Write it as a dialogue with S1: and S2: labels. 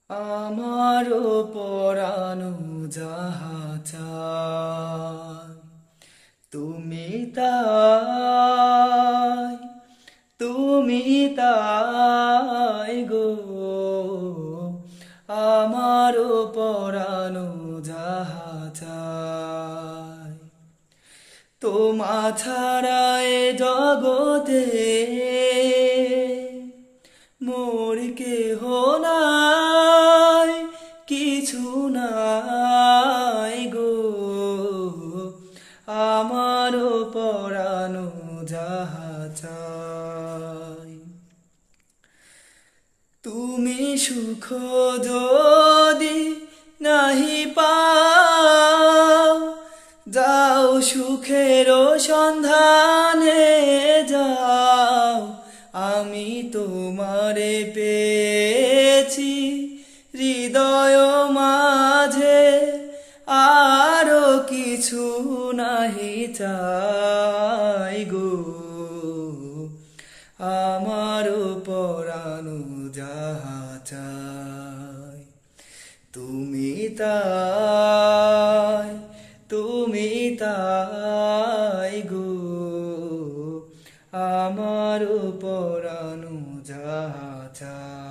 S1: আমারও পরানো যাহা চায় তুমি তাই, তুমি তাই গো। আমারও পরানো যাহা চায় তোমা ছাড়া এ জগতে মোর কেহ নাই, কিছু নাই গো। আমারও পরানো যাহা চাই তুমি সুখ যদি নাহি পাও, যাও সুখের সন্ধানে যাও। আমি তোমারে পেয়েছি হৃদয় মাঝে, আরো কিছু নাহি চাই গো। আমারও পরানো যাহা চাই তুমি তাই, তুমি তাই গো। আমারও পরানো যাহা চাই।